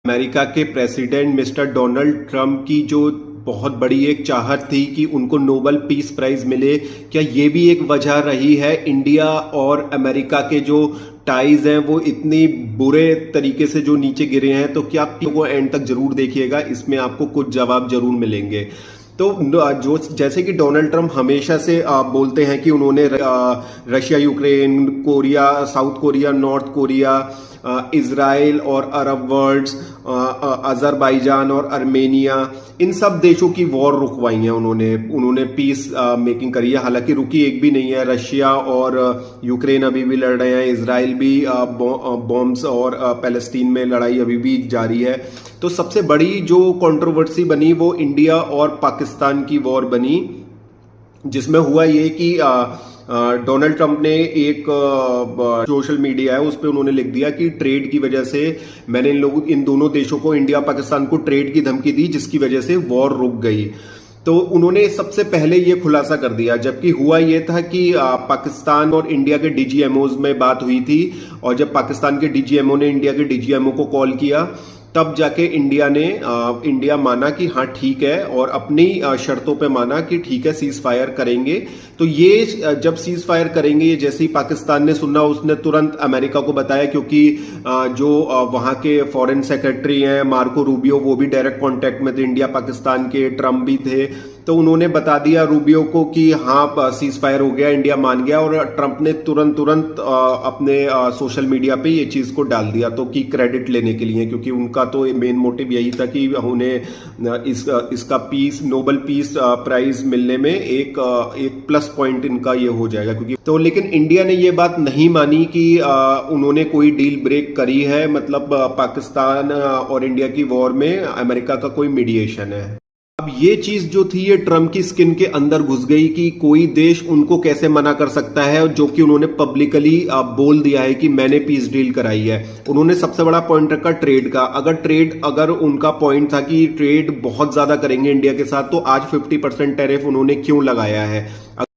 America के president mister Donald Trump की जो बहुत बड़ी एक चाहत थी कि उनको नोबेल पीस प्राइज मिले, क्या ये भी एक वजह रही है? इंडिया और अमेरिका के जो टाइज हैं वो इतनी बुरे तरीके से जो नीचे गिरे हैं, तो क्या आप को एंड तक जरूर देखिएगा, इसमें आपको कुछ जवाब जरूर मिलेंगे। तो जो जैसे कि डोनाल्ड ट्रंप हमेशा से बोलते हैं कि उन्होंने Russia, Ukraine, Korea, south Korea, north Korea, Israel और अरब वर्ल्ड्स, अजरबैजान और आर्मेनिया, इन सब देशों की वॉर रुकवाई है उन्होंने पीस मेकिंग करी है। हालांकि रुकी एक भी नहीं है। रशिया और यूक्रेन अभी भी लड़ रहे हैं, इजराइल भी बॉम्ब्स और पैलेस्टीन में लड़ाई अभी भी जारी है। तो सबसे बड़ी जो कंट्रोवर्सी बनी वो इंडिया और पाकिस्तान की वॉर बनी, जिसमें हुआ ये कि डोनाल्ड ट्रंप ने एक सोशल मीडिया है उस पर उन्होंने लिख दिया कि ट्रेड की वजह से मैंने इन दोनों देशों को, इंडिया पाकिस्तान को ट्रेड की धमकी दी, जिसकी वजह से वॉर रुक गई। तो उन्होंने सबसे पहले ये खुलासा कर दिया, जबकि हुआ ये था कि पाकिस्तान और इंडिया के डीजीएमओज में बात हुई थी, और जब पाकिस्तान के डीजीएमओ ने इंडिया के डीजीएमओ को कॉल किया, तब जाके इंडिया माना कि हाँ ठीक है, और अपनी शर्तों पे माना कि ठीक है सीज फायर करेंगे। तो ये जब सीज फायर करेंगे, ये जैसे ही पाकिस्तान ने सुना, उसने तुरंत अमेरिका को बताया, क्योंकि जो वहां के फॉरेन सेक्रेटरी हैं मार्को रूबियो, वो भी डायरेक्ट कांटेक्ट में थे इंडिया पाकिस्तान के, ट्रम्प भी थे। तो उन्होंने बता दिया रूबियो को कि हाँ सीज फायर हो गया, इंडिया मान गया, और ट्रंप ने तुरंत अपने सोशल मीडिया पे ये चीज को डाल दिया, तो कि क्रेडिट लेने के लिए, क्योंकि उनका तो मेन मोटिव यही था कि उन्हें इसका नोबेल पीस प्राइज मिलने में एक प्लस पॉइंट इनका ये हो जाएगा। क्योंकि तो लेकिन इंडिया ने ये बात नहीं मानी कि उन्होंने कोई डील ब्रेक करी है, मतलब पाकिस्तान और इंडिया की वॉर में अमेरिका का कोई मीडिएशन है। अब ये चीज जो थी, ये ट्रम्प की स्किन के अंदर घुस गई कि कोई देश उनको कैसे मना कर सकता है, जो कि उन्होंने पब्लिकली बोल दिया है कि मैंने पीस डील कराई है। उन्होंने सबसे बड़ा पॉइंट रखा ट्रेड का। अगर उनका पॉइंट था कि ट्रेड बहुत ज्यादा करेंगे इंडिया के साथ, तो आज 50% टैरिफ उन्होंने क्यों लगाया है?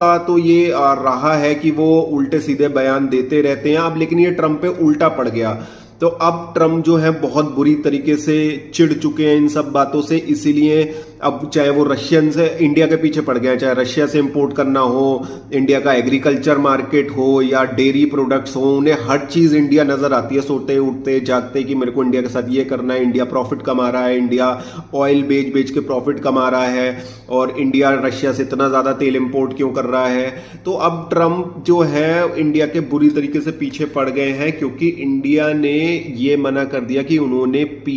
तो ये रहा है कि वो उल्टे सीधे बयान देते रहते हैं अब, लेकिन ये ट्रम्प पे उल्टा पड़ गया। तो अब ट्रम्प जो है बहुत बुरी तरीके से चिढ़ चुके हैं इन सब बातों से, इसीलिए अब चाहे वो रशियन से इंडिया के पीछे पड़ गए, चाहे रशिया से इंपोर्ट करना हो, इंडिया का एग्रीकल्चर मार्केट हो या डेयरी प्रोडक्ट्स हो, उन्हें हर चीज इंडिया नजर आती है सोते उठते जागते कि मेरे को इंडिया के साथ ये करना है। इंडिया प्रॉफिट कमा रहा है, इंडिया ऑयल बेच के प्रॉफिट कमा रहा है, और इंडिया रशिया से इतना ज्यादा तेल इंपोर्ट क्यों कर रहा है? तो अब ट्रम्प जो है इंडिया के बुरी तरीके से पीछे पड़ गए हैं, क्योंकि इंडिया ने ये मना कर दिया कि उन्होंने पीस